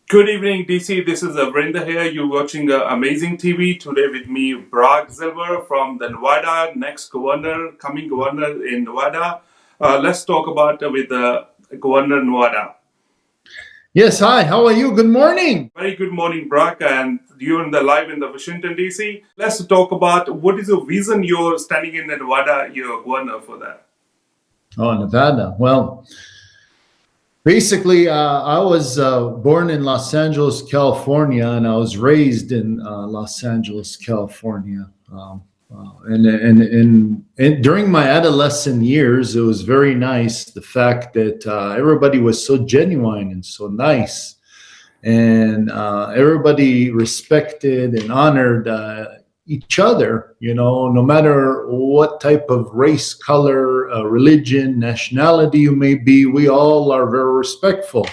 Good evening, DC. This is VARINDER here. You're watching Amazing TV. Today with me, Barak Zilberberg from the Nevada, next governor, coming governor in Nevada. Let's talk about with Governor Nevada. Yes, hi, how are you? Good morning. Very good morning, Barak, and you're in the live in the Washington, DC. Let's talk about what is the reason you're standing in Nevada, you're governor for that. Oh, Nevada. Well, basically, I was born in Los Angeles, California, and I was raised in Los Angeles, California. And during my adolescent years, it was very nice the fact that everybody was so genuine and so nice, and everybody respected and honored each other, no matter what type of race, color, religion, nationality you may be. We all are very respectful.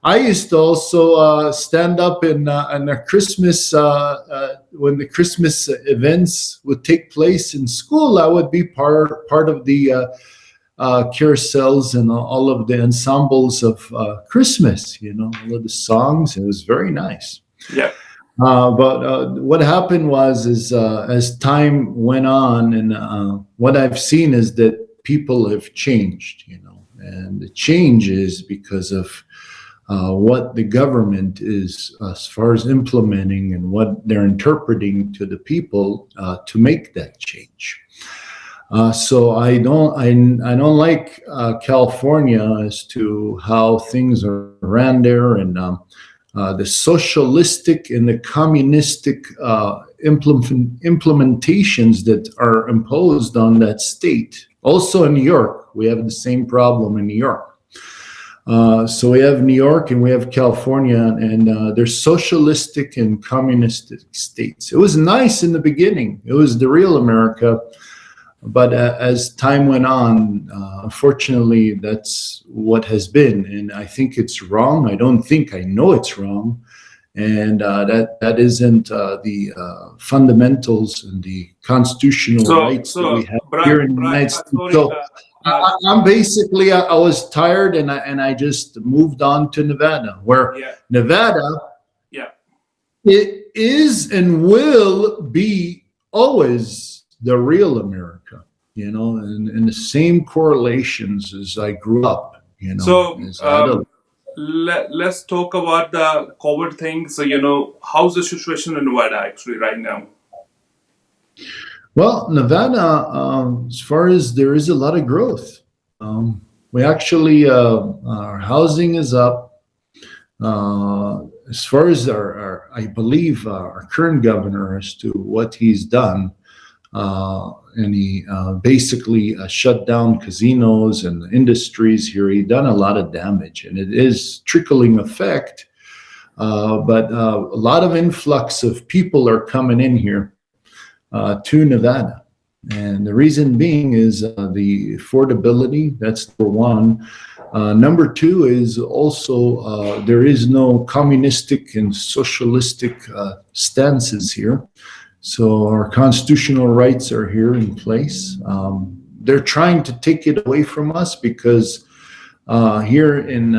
I used to also stand up in a Christmas, when the Christmas events would take place in school. I would be part of the carousels and all of the ensembles of Christmas, all of the songs. It was very nice. Yeah. But what happened was, as time went on, and what I've seen is that people have changed, and the change is because of what the government is, as far as implementing and what they're interpreting to the people to make that change. So I don't like California as to how things are ran there, and the socialistic and the communistic implementations that are imposed on that state. Also in New York, we have the same problem in New York. So we have New York and we have California, and they're socialistic and communistic states. It was nice in the beginning. It was the real America. But as time went on, unfortunately, that's what has been. And I think it's wrong. I know it's wrong. And that isn't the fundamentals and the constitutional rights that we have here in the United States. So I'm basically, I was tired, and I just moved on to Nevada, where Nevada, it is and will be always the real America, and the same correlations as I grew up, So let's talk about the COVID thing. So, how's the situation in Nevada actually right now? Well, Nevada, as far as there is a lot of growth. We actually, our housing is up. As far as I believe our current governor, as to what he's done, and he basically shut down casinos and industries here. He done a lot of damage, and it is trickling effect. But a lot of influx of people are coming in here to Nevada. And the reason being is the affordability. That's number one. Number two is also there is no communistic and socialistic stances here. So our constitutional rights are here in place. They're trying to take it away from us because here in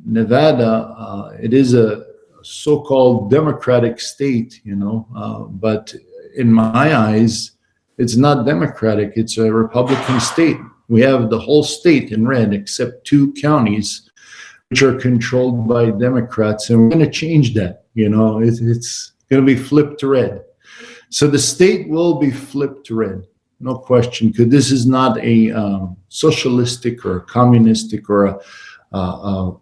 Nevada, it is a so-called democratic state, but in my eyes, it's not democratic. It's a Republican state. We have the whole state in red except 2 counties, which are controlled by Democrats, and we're going to change that. It's going to be flipped to red. So the state will be flipped to red, no question, because this is not a socialistic or a communistic or a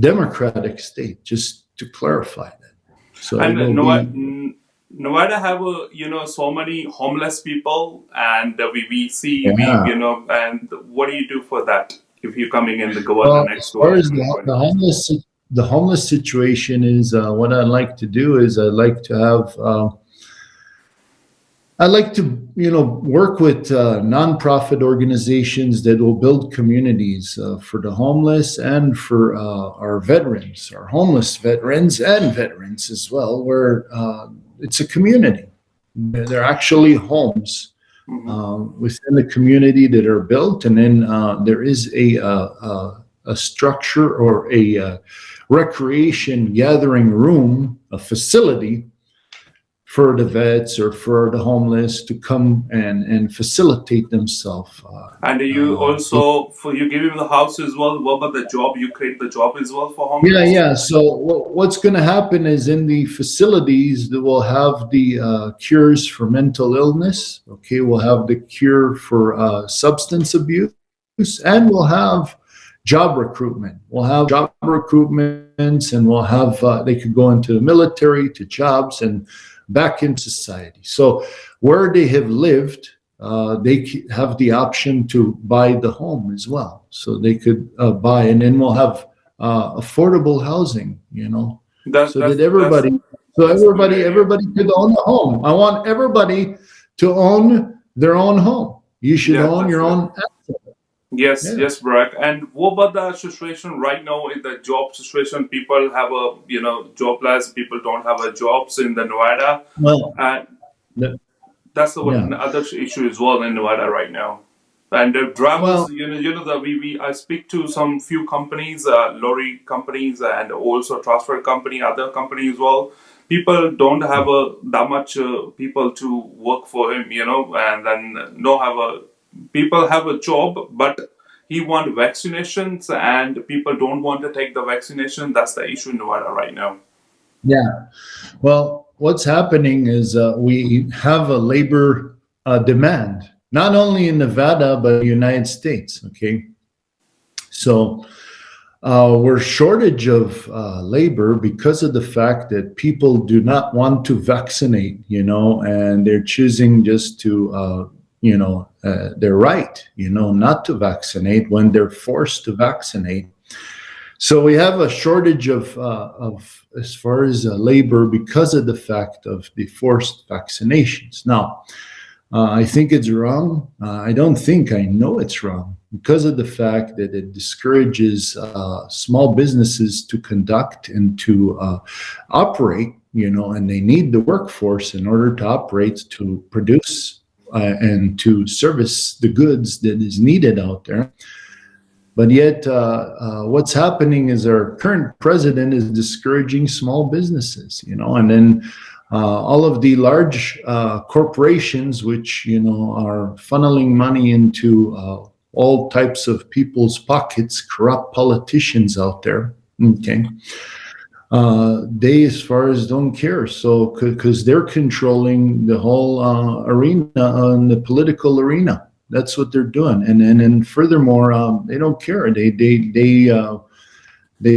democratic state, just to clarify that. So and Nevada have so many homeless people, and we see and what do you do for that if you're coming in the governor next? As far as the homeless situation is, what I like to do is I like to work with nonprofit organizations that will build communities for the homeless and for our veterans, our homeless veterans and veterans as well, where it's a community. They're actually homes within the community that are built, and then there is a a structure or a recreation gathering room, a facility for the vets or for the homeless to come and facilitate themselves. And you also, for you give him the house as well. What about the job? You create the job as well for Yeah, homeless? yeah. So what's going to happen is in the facilities that will have the cures for mental illness. Okay, we'll have the cure for substance abuse, and we'll have job recruitment. We'll have job recruitments, and we'll have they could go into the military to jobs and back in society. So where they have lived, have the option to buy the home as well. So they could buy, and then we'll have affordable housing, That's so that that's that's that's a good idea. everybody could own a home. I want everybody to own their own home. You should Yeah, own that's your good. own. Yes, Yeah. yes, Barak. And what about the situation right now in the job situation? People have a jobless. People don't have a jobs in the Nevada, Well, and the- that's the yeah. other issue as well in Nevada right now. And the drivers, Well, the we I speak to some few companies, lorry companies, and also transport company, other company as well. People don't have that much people to work for him, and then no have a people have a job, but he want vaccinations, and people don't want to take the vaccination. That's the issue in Nevada right now. yeah. Well, what's happening is we have a labor demand, not only in Nevada but the United States. Okay, so we're shortage of labor because of the fact that people do not want to vaccinate, and they're choosing just to, they're right, not to vaccinate when they're forced to vaccinate. So we have a shortage of as far as labor because of the fact of the forced vaccinations. Now, I think it's wrong. I don't think, I know it's wrong because of the fact that it discourages small businesses to conduct and to operate, and they need the workforce in order to operate, to produce and to service the goods that is needed out there. But yet, what's happening is our current president is discouraging small businesses, and then all of the large corporations, which are funneling money into all types of people's pockets, corrupt politicians out there. Okay, they, as far as don't care. So, because they're controlling the whole arena, on the political arena. That's what they're doing, and furthermore, they don't care. They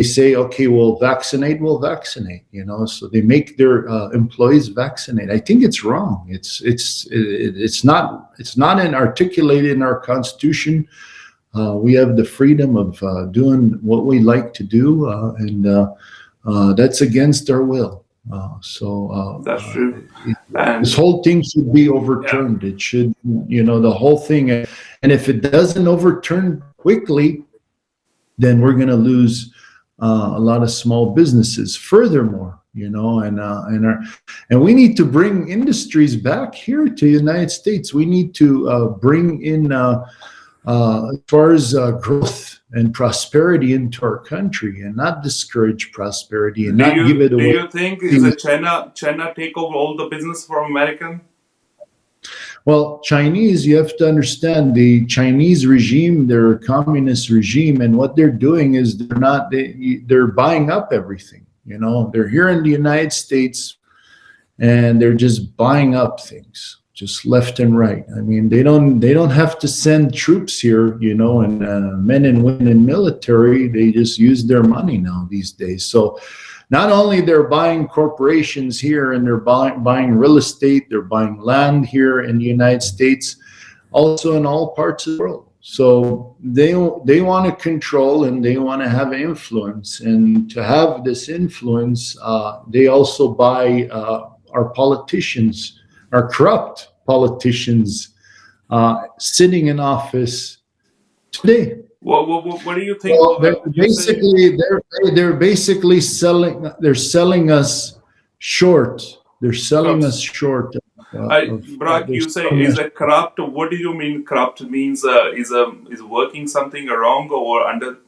say, okay, we'll vaccinate. So they make their employees vaccinate. I think it's wrong. It's not articulated in our constitution. We have the freedom of doing what we like to do, and that's against our will. That's true. And This whole thing should be yeah, overturned. It should, the whole thing. And if it doesn't overturn quickly, then we're going to lose a lot of small businesses. Furthermore, and we need to bring industries back here to the United States. We need to bring in, as far as growth and prosperity into our country, and not discourage prosperity and do not give you it do away. you think is a China take over all the business from American? Well, Chinese, you have to understand the Chinese regime, they're a communist regime, and what they're doing is they're buying up everything. They're here in the United States, and they're just buying up things, just left and right. I mean, they don't have to send troops here, and men and women in military. They just use their money now these days. So not only they're buying corporations here, and they're buying real estate, they're buying land here in the United States, also in all parts of the world. So they want to control, and they want to have influence, and to have this influence, they also buy our politicians, our corrupt politicians, sitting in office today. What do you think? Well, You say they're basically selling us short. They're selling us corrupt. short Brock, they're you say selling is us. a corrupt. What do you mean corrupt means? Is working something wrong or under?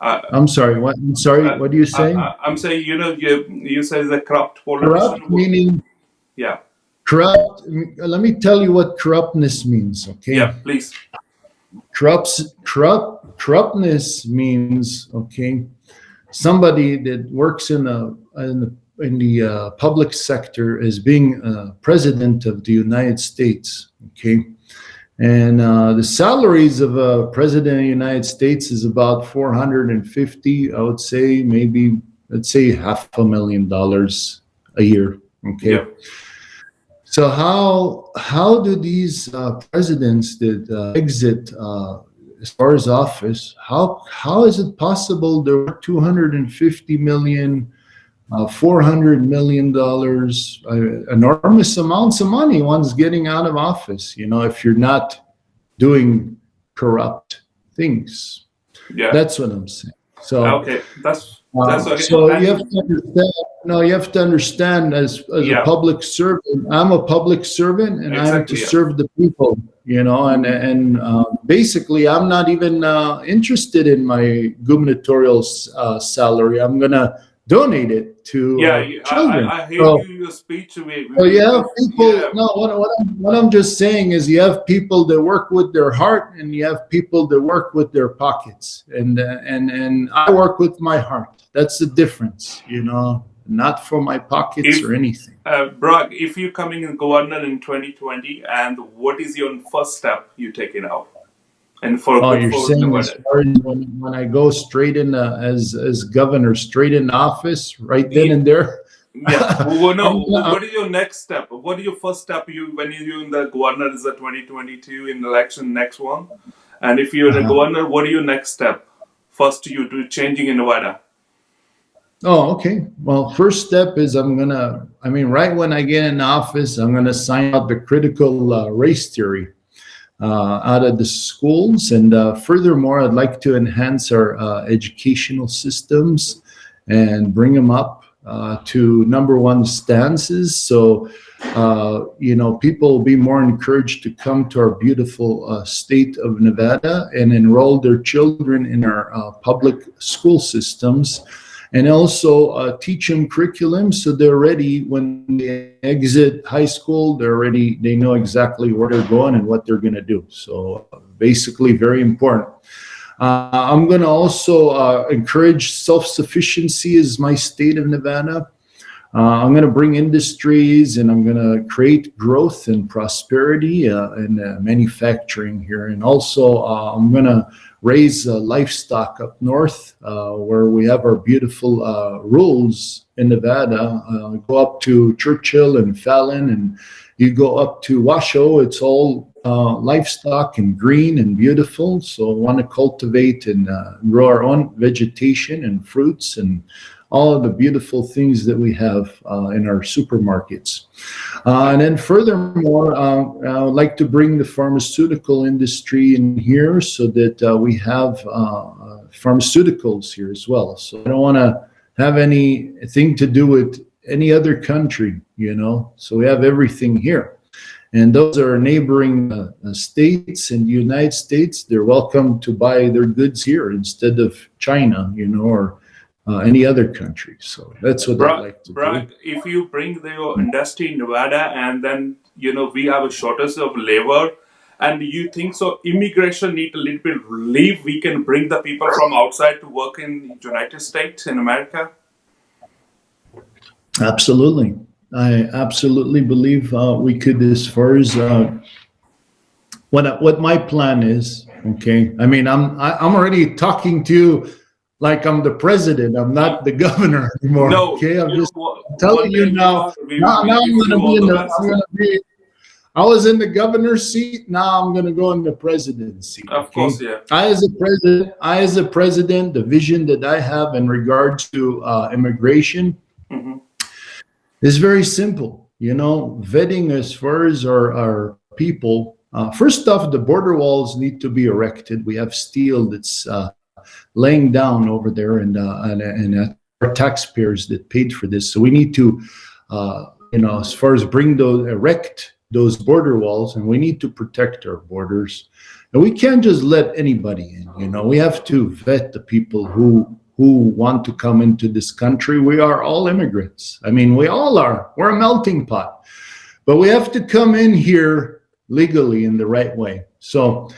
Uh, I'm sorry. What? I'm sorry. What are you saying? I'm saying, you say the corrupt Corrupt politician. meaning Yeah, corrupt. Let me tell you what corruptness means. Okay, yeah, please. corruptness means, okay, somebody that works in the public sector as being president of the United States. Okay, and the salaries of a president of the United States is about 450. I would say maybe, let's say, $500,000 a year. Yeah, Okay, so how do these presidents that exit as far as office, how is it possible there were 250 million, $400 million, enormous amounts of money one's getting out of office? If you're not doing corrupt things, yeah. that's what I'm saying. So Okay, that's okay. so you have And to understand. No, you have to understand, as a yeah, public servant. I'm a public servant, and I'm to exactly. Yeah. serve the people. And basically, I'm not even interested in my gubernatorial salary. I'm gonna donate it to Yeah, children. I hear So your speech. so you have people. Yeah, No, what I'm just saying is you have people that work with their heart, and you have people that work with their pockets. And I work with my heart. That's the difference, not for my pockets if or anything. Brock, if you're coming in governor in 2020, and what is your first step you taking out, and for Oh, good you're for saying as Nevada? far as when I go straight in as governor, straight in office, right then Yeah, and there. yeah. Well, no. I'm, I'm, What is your next step? What is your first step? When you in the governor is the 2022 in the election next one, and if you're the uh, governor, what is your next step? First, you do changing in Nevada. Oh, okay. Well, first step is right when I get in office, I'm gonna sign out the critical race theory out of the schools. And furthermore, I'd like to enhance our educational systems and bring them up to number one stances. So, people will be more encouraged to come to our beautiful state of Nevada and enroll their children in our public school systems, and also teach them curriculum so they're ready when they exit high school. They know exactly where they're going and what they're going to do. So basically, very important. I'm going to also encourage self-sufficiency as my state of Nevada. I'm going to bring industries, and I'm going to create growth and prosperity in manufacturing here. And also, I'm going to raise livestock up north, where we have our beautiful rules in Nevada. Go up to Churchill and Fallon, and you go up to Washoe. It's all livestock and green and beautiful. So I want to cultivate and grow our own vegetation and fruits and all of the beautiful things that we have in our supermarkets. And then furthermore, I would like to bring the pharmaceutical industry in here so that we have pharmaceuticals here as well. So I don't want to have anything to do with any other country, so we have everything here. And those are neighboring states in the United States. They're welcome to buy their goods here instead of China, or any other country. So that's what I'd like to Brock, do. if you bring the industry in Nevada, and then we have a shortage of labor, and you think so immigration need a little bit relief, we can bring the people from outside to work in United States in America? Absolutely. I absolutely believe we could, as far as what my plan is. Okay. I'm already talking to you like I'm the president. I'm not the governor anymore. No, Okay. I'm just one telling you day now. Now we I'm wish going you to be all in the the. best. I'm going to be. I was in the governor's seat. Now I'm going to go in the president's seat. Of Okay. course, yeah. I as a president, the vision that I have in regards to immigration Hmm. is very simple. Vetting as far as our people. First off, the border walls need to be erected. We have steel that's laying down over there, and our taxpayers that paid for this. So we need to, as far as erect those border walls, and we need to protect our borders. And we can't just let anybody in. We have to vet the people who want to come into this country. We are all immigrants. I mean, we all are. We're a melting pot. But we have to come in here legally in the right way. So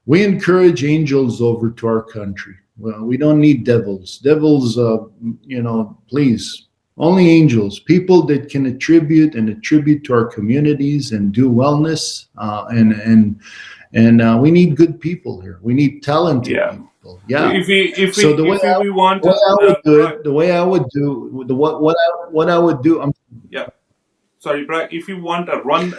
we encourage angels over to our country. Well, we don't need devils. Devils, please. Only angels, people that can attribute to our communities and do wellness. And we need good people here. We need talented people. Yeah. So the way I would do. Yeah. Sorry, Brad, if you want to run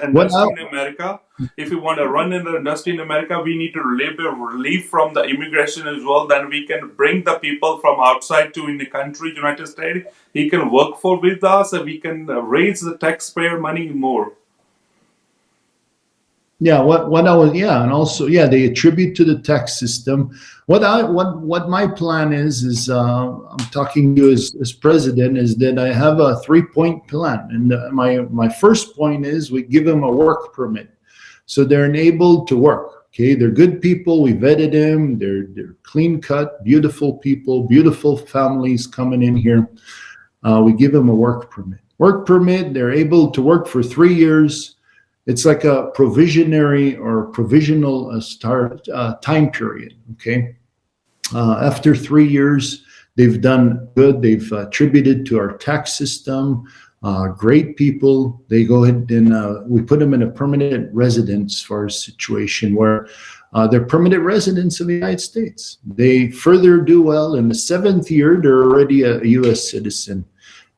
industry in America, we need to relieve from the immigration as well. Then we can bring the people from outside to in the country, United States. He can work for with us, and we can raise the taxpayer money more. Yeah, and also, they attribute to the tax system. What my plan is I'm talking to you as president, is that I have a 3-point plan, and my first point is we give them a work permit, so they're enabled to work. Okay, they're good people. We vetted them. They're clean cut, beautiful people, beautiful families coming in here. We give them a work permit. They're able to work for 3 years. It's like a provisional start time period. Okay, after 3 years, they've done good. They've attributed to our tax system. Great people. They go ahead and we put them in a permanent residence for a situation where they're permanent residents of the United States. They further do well. In the 7th year, they're already a U.S. citizen,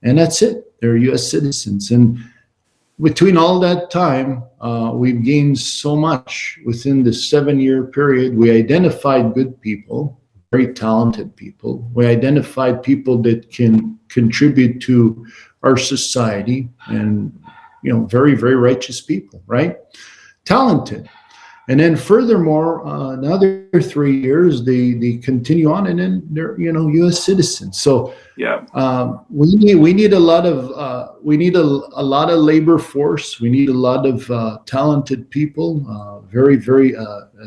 and that's it. They're U.S. citizens. And between all that time, we've gained so much within the 7-year period. We identified good people, very talented people. We identified people that can contribute to our society, and very, very righteous people, right? Talented. And then furthermore, another 3 years, they continue on, and then they're U.S. citizens. So we need a lot of labor force. We need a lot of talented people, very, very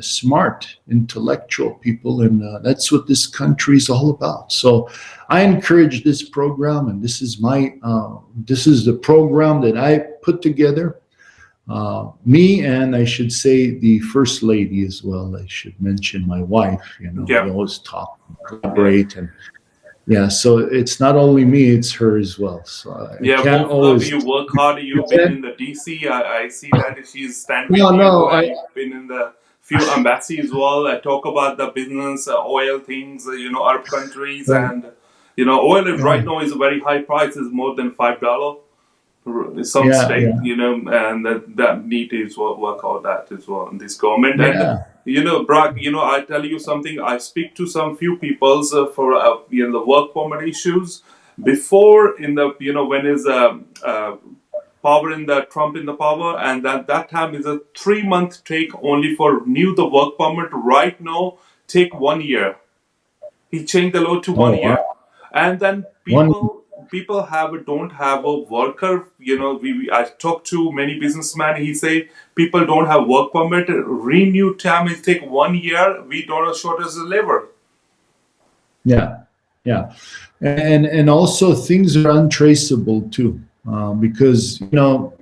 smart, intellectual people, and that's what this country is all about. So I encourage this program, and this is the program that I put together. Me, and I should say the First Lady as well. I should mention my wife. We always talk and collaborate, and so it's not only me, it's her as well. So I can't always. You work hard. You've been in the DC. I see that she's standing. I've been in the few embassies as well. I talk about the business, oil things. Arab countries, and oil right now is a very high price. Is more than $5. Some state, and that need to work out that as well in this government. And Barak, I tell you something. I speak to some few people for the work permit issues before in the when is power in the Trump in the power, and that time is a 3-month take only for new the work permit. Right now, take 1 year. He changed the law to 1 year, and then people don't have a worker. I talked to many businessmen. He say people don't have work permit. Renew time it take 1 year. We don't have shortage of labor. Yeah, and also things are untraceable too, because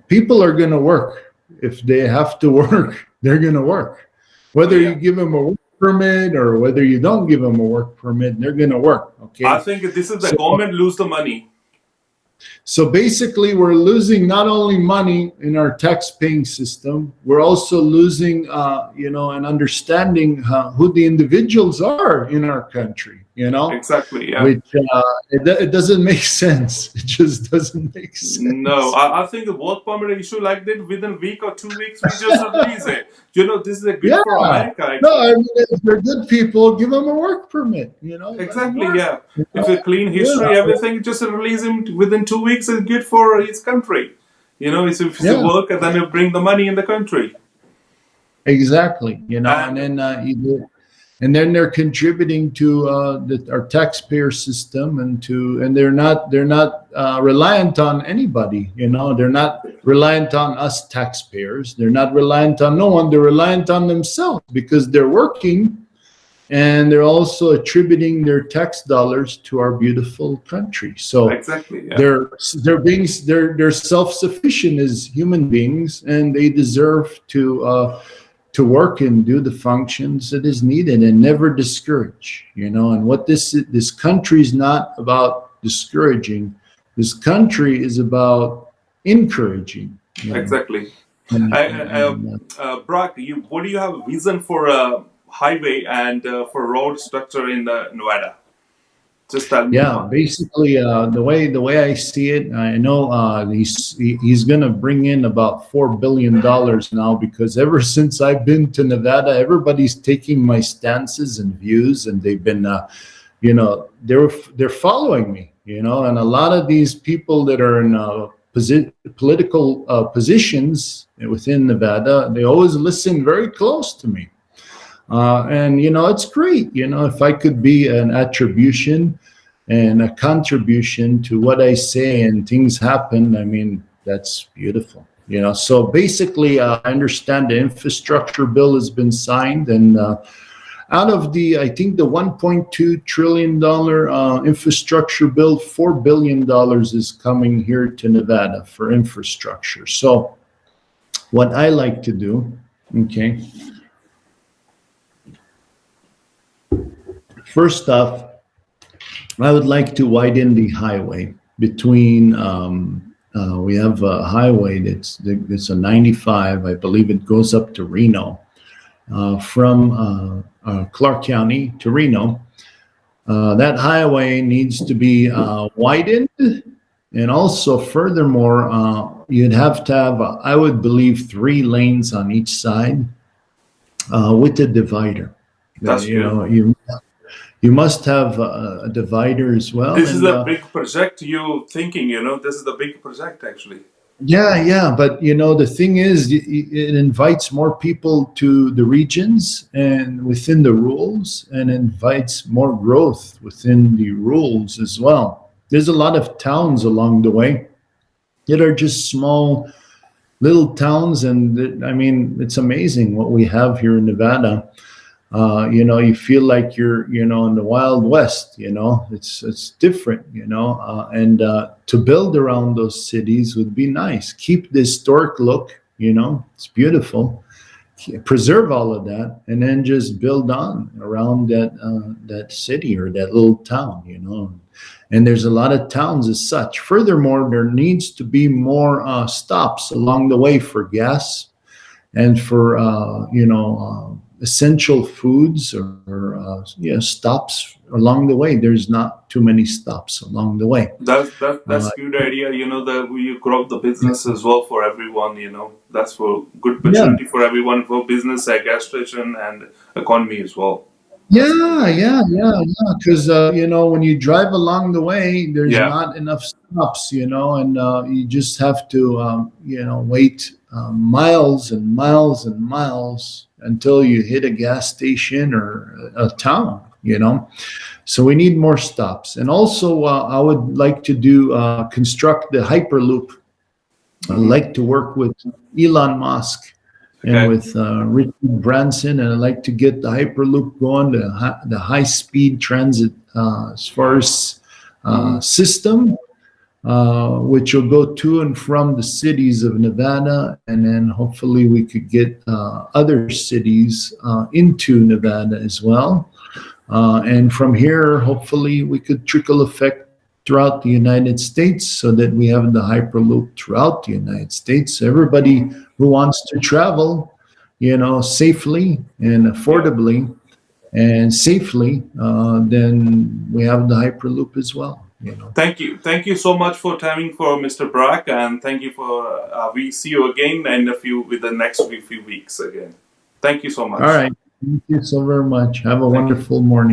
people are going to work. If they have to work, they're going to work. Whether you give them a work permit or whether you don't give them a work permit, they're going to work. Okay. I think this is the government lose the money. So basically, we're losing not only money in our tax-paying system, we're also losing, an understanding who the individuals are in our country. Exactly. Yeah. Which it doesn't make sense. It just doesn't make sense. No, I think the work permit issue like that within a week or 2 weeks we just release it. This is a good for America. Actually. No, I mean, if they're good people, give them a work permit. Exactly. Yeah. If a clean history, everything, just release him within 2 weeks is good for his country. If he's a worker, then you bring the money in the country. Exactly. And then and then they're contributing to our taxpayer system, and they're not reliant on anybody. They're not reliant on us taxpayers. They're not reliant on no one. They're reliant on themselves because they're working, and they're also attributing their tax dollars to our beautiful country. So Exactly. Yeah. they're self-sufficient as human beings, and they deserve to work and do the functions that is needed and never discourage. And what this country is not about discouraging. This country is about encouraging. Exactly. And, Brock, what do you have a vision for a highway and for road structure in Nevada? Just tell me Yeah, more. basically, the way I see it, I know he's going to bring in about $4 billion now, because ever since I've been to Nevada, everybody's taking my stances and views, and they've been, they're following me, and a lot of these people that are in political positions within Nevada, they always listen very close to me. And it's great. If I could be an attribution and a contribution to what I say and things happen, I mean, that's beautiful. So basically, I understand the infrastructure bill has been signed, and out of I think the $1.2 trillion infrastructure bill, $4 billion is coming here to Nevada for infrastructure. So what I like to do, okay. First off, I would like to widen the highway between. We have a highway that's a 95. I believe it goes up to Reno, from Clark County to Reno. That highway needs to be widened, and also furthermore, you'd have to have, I would believe, 3 lanes on each side with a divider. That's beautiful. You must have a divider as well. This is And a big project you thinking, this is the big project actually. yeah, but the thing is, it invites more people to the regions and within the rules, and invites more growth within the rules as well. There's a lot of towns along the way that are just small little towns, and I mean, it's amazing what we have here in Nevada. You feel like you're, in the Wild West. It's different. And to build around those cities would be nice. Keep the historic look. It's beautiful. Preserve all of that, and then just build on around that city or that little town. And there's a lot of towns as such. Furthermore, there needs to be more stops along the way for gas and for essential foods, or stops along the way. There's not too many stops along the way. That's good idea. That we grow the business as well for everyone. That's for good Yeah, opportunity for everyone, for business, a gas station, and economy as well. yeah. Because when you drive along the way, there's Yeah, not enough stops. And you just have to wait miles and miles and miles until you hit a gas station or a town. So we need more stops. And also, I would like to construct the Hyperloop. I'd hmm, like to work with Elon Musk and okay. with Richard Branson, and I'd like to get the Hyperloop going, the high-speed transit as far as Hmm. system, which will go to and from the cities of Nevada, and then hopefully we could get other cities into Nevada as well. And from here, hopefully, we could trickle effect throughout the United States, so that we have the Hyperloop throughout the United States. So everybody Hmm. who wants to travel, safely and Yeah. affordably and safely, then we have the Hyperloop as well. Thank you so much for timing for Mr. Brack, and thank you for. We see you again in a few with the next few weeks again. Thank you so All much. right. Thank you so very much. Have a Thank you. wonderful morning.